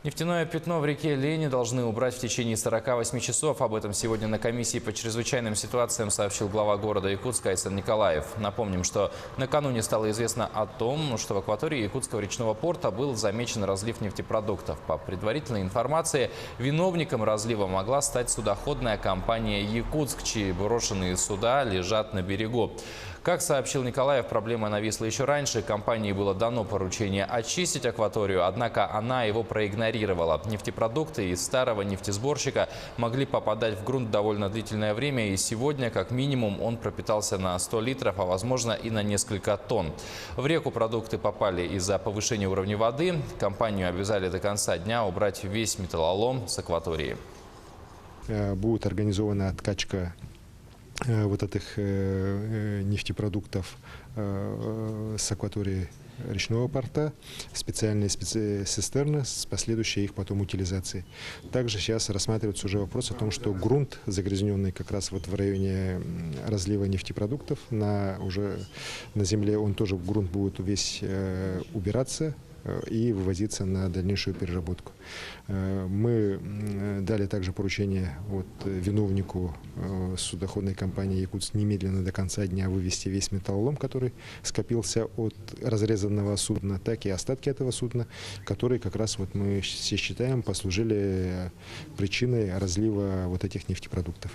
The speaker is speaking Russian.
Нефтяное пятно в реке Лени должны убрать в течение 48 часов. Об этом сегодня на комиссии по чрезвычайным ситуациям сообщил глава города Якутска Айсан Николаев. Напомним, что накануне стало известно о том, что в акватории Якутского речного порта был замечен разлив нефтепродуктов. По предварительной информации, виновником разлива могла стать судоходная компания «Якутск», чьи брошенные суда лежат на берегу. Как сообщил Николаев, проблема нависла еще раньше. Компании было дано поручение очистить акваторию, однако она его проигнорировала. Нефтепродукты из старого нефтесборщика могли попадать в грунт довольно длительное время, и сегодня, как минимум, он пропитался на 100 литров, а возможно и на несколько тонн. В реку продукты попали из-за повышения уровня воды. Компанию обязали до конца дня убрать весь металлолом с акватории. Будет организована откачка вот этих нефтепродуктов с акватории речного порта, специальные цистерны с последующей их потом утилизацией. Также сейчас рассматривается уже вопрос о том, что грунт, загрязненный как раз вот в районе разлива нефтепродуктов, уже на земле, он тоже, грунт будет весь убираться и вывозиться на дальнейшую переработку. Мы дали также поручение виновнику судоходной компании «Якутск» немедленно до конца дня вывести весь металлолом, который скопился от разрезанного судна, так и остатки этого судна, которые как раз мы все считаем послужили причиной разлива этих нефтепродуктов.